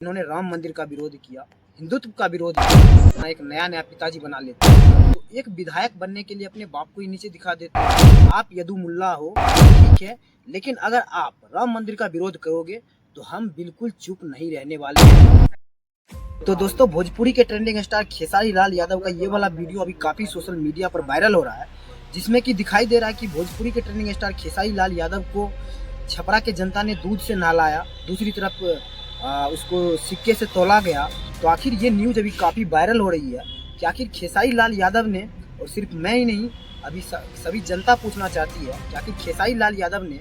इन्होंने राम मंदिर का विरोध किया, हिंदुत्व का विरोध किया, एक नया पिताजी बना लेते हैं। तो एक विधायक बनने के लिए अपने बाप को ही नीचे दिखा देते हैं। आप यदुमुल्ला हो ठीक है, लेकिन अगर आप राम मंदिर का विरोध करोगे तो हम बिल्कुल चुप नहीं रहने वाले हैं। तो दोस्तों, भोजपुरी के ट्रेंडिंग स्टार खेसारी लाल यादव का ये वाला वीडियो अभी काफी सोशल मीडिया पर वायरल हो रहा है, जिसमें कि दिखाई दे रहा है कि भोजपुरी के ट्रेंडिंग स्टार खेसारी लाल यादव को छपरा के जनता ने दूध से नहलाया, दूसरी तरफ उसको सिक्के से तोला गया। तो आखिर ये न्यूज अभी काफी वायरल हो रही है कि आखिर खेसारी लाल यादव ने, और सिर्फ मैं ही नहीं, अभी सभी जनता पूछना चाहती है कि आखिर खेसारी लाल यादव ने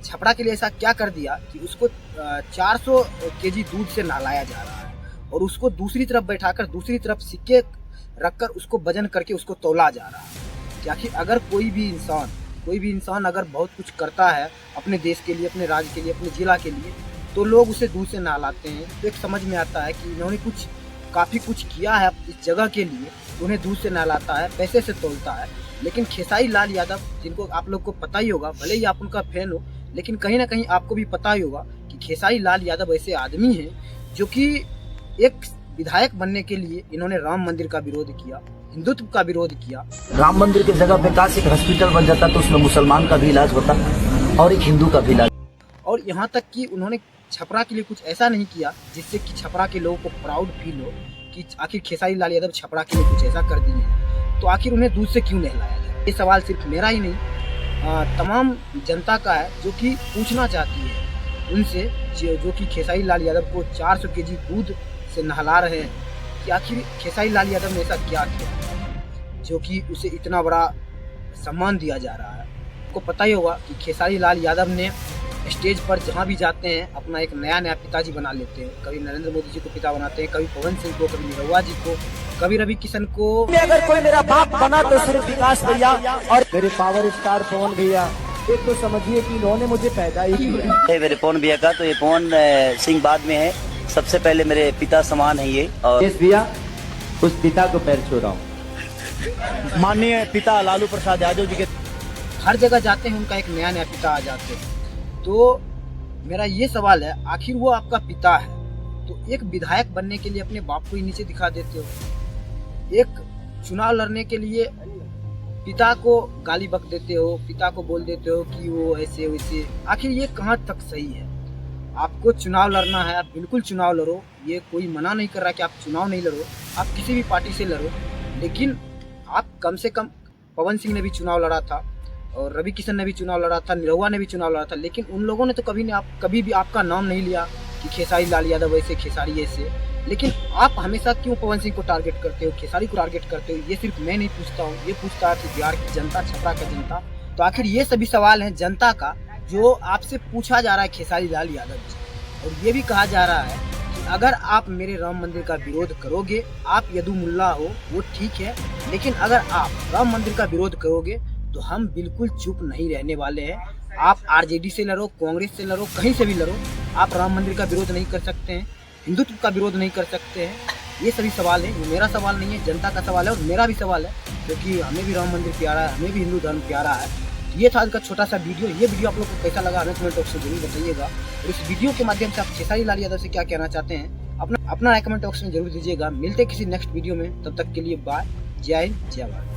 छपरा के लिए ऐसा क्या कर दिया कि उसको 400 केजी दूध से नहलाया जा रहा है और उसको दूसरी तरफ बैठाकर दूसरी तरफ सिक्के रखकर उसको वजन करके उसको तौला जा रहा है। कि आखिर अगर कोई भी इंसान अगर बहुत कुछ करता है अपने देश के लिए, अपने राज्य के लिए, अपने जिला के लिए, तो लोग उसे दूध से नहलाते हैं। तो एक समझ में आता है कि इन्होंने काफ़ी कुछ किया है इस जगह के लिए, तो उन्हें दूध से नहलाता है, पैसे से तोलता है। लेकिन खेसारी लाल यादव, जिनको आप लोग को पता ही होगा, भले ही आप उनका फैन हो, लेकिन कहीं ना कहीं आपको भी पता ही होगा कि खेसारी लाल यादव ऐसे आदमी हैं जो कि एक विधायक बनने के लिए इन्होंने राम मंदिर का विरोध किया, हिंदुत्व का विरोध किया। राम मंदिर की जगह पे काश एक हॉस्पिटल बन जाता तो उसमें मुसलमान का भी इलाज होता और एक हिंदू का भी इलाज। और यहाँ तक कि उन्होंने छपरा के लिए कुछ ऐसा नहीं किया जिससे कि छपरा के लोगों को प्राउड फील हो कि आखिर खेसारी लाल यादव छपरा के लिए कुछ ऐसा कर दिए हैं। तो आखिर उन्हें दूध से क्यों नहलाया जाए? ये सवाल सिर्फ मेरा ही नहीं, तमाम जनता का है, जो कि पूछना चाहती है उनसे, जो कि खेसारी लाल यादव को 400 केजी दूध से नहला रहे हैं, कि आखिर खेसारी लाल यादव ने ऐसा क्या किया जो कि उसे इतना बड़ा सम्मान दिया जा रहा है। आपको पता ही होगा कि खेसारी लाल यादव ने स्टेज पर जहाँ भी जाते हैं अपना एक नया पिताजी बना लेते हैं। कभी नरेंद्र मोदी जी को पिता बनाते हैं, कभी पवन सिंह को, कभी निरहुआ जी को, कभी रवि किशन को। अगर कोई मेरा बाप बना तो सिर्फ विकास भैया और मेरे पावर स्टार पवन भैया। एक तो समझिए कि इन्होंने मुझे पैदा ही किया। मेरे पवन भैया का तो ये पवन सिंह बाद में है, सबसे पहले मेरे पिता समान है ये। और भैया उस पिता को पैर छू रहा हूँ, माननीय पिता लालू प्रसाद यादव जी के। हर जगह जाते हैं उनका एक नया पिता आ जाते हैं। तो मेरा ये सवाल है, आखिर वो आपका पिता है तो एक विधायक बनने के लिए अपने बाप को ही नीचे दिखा देते हो, एक चुनाव लड़ने के लिए पिता को गाली बक देते हो, पिता को बोल देते हो कि वो ऐसे वैसे। आखिर ये कहाँ तक सही है? आपको चुनाव लड़ना है, आप बिल्कुल चुनाव लड़ो, ये कोई मना नहीं कर रहा कि आप चुनाव नहीं लड़ो, आप किसी भी पार्टी से लड़ो, लेकिन आप कम से कम, पवन सिंह ने भी चुनाव लड़ा था और रवि किशन ने भी चुनाव लड़ा था, निरहुआ ने भी चुनाव लड़ा था, लेकिन उन लोगों ने तो कभी भी आपका नाम नहीं लिया कि खेसारी लाल यादव ऐसे, खेसारी ऐसे। लेकिन आप हमेशा क्यों पवन सिंह को टारगेट करते हो, खेसारी को टारगेट करते हो? ये सिर्फ मैं नहीं पूछता हूँ, ये पूछता है बिहार की जनता, छपरा का जनता। तो आखिर ये सभी सवाल हैं जनता का जो आपसे पूछा जा रहा है खेसारी लाल यादव से। और ये भी कहा जा रहा है कि अगर आप मेरे राम मंदिर का विरोध करोगे, आप यदुमुल्ला हो वो ठीक है, लेकिन अगर आप राम मंदिर का विरोध करोगे तो हम बिल्कुल चुप नहीं रहने वाले हैं। आप आरजेडी से लड़ो, कांग्रेस से लड़ो, कहीं से भी लड़ो, आप राम मंदिर का विरोध नहीं कर सकते हैं, हिंदुत्व का विरोध नहीं कर सकते हैं। ये सभी सवाल है, ये मेरा सवाल नहीं है, जनता का सवाल है और मेरा भी सवाल है, क्योंकि हमें भी राम मंदिर प्यारा है, हमें भी हिंदू धर्म प्यारा है। ये था आज का छोटा सा वीडियो। ये वीडियो आप लोग को कैसा लगा हमें कमेंट बॉक्स में जरूर बताइएगा। और इस वीडियो के माध्यम से आप खेसारी लाल यादव से क्या कहना चाहते हैं अपना कमेंट बॉक्स में जरूर दीजिएगा। मिलते किसी नेक्स्ट वीडियो में, तब तक के लिए बाय, जय हिंद, जय भारत।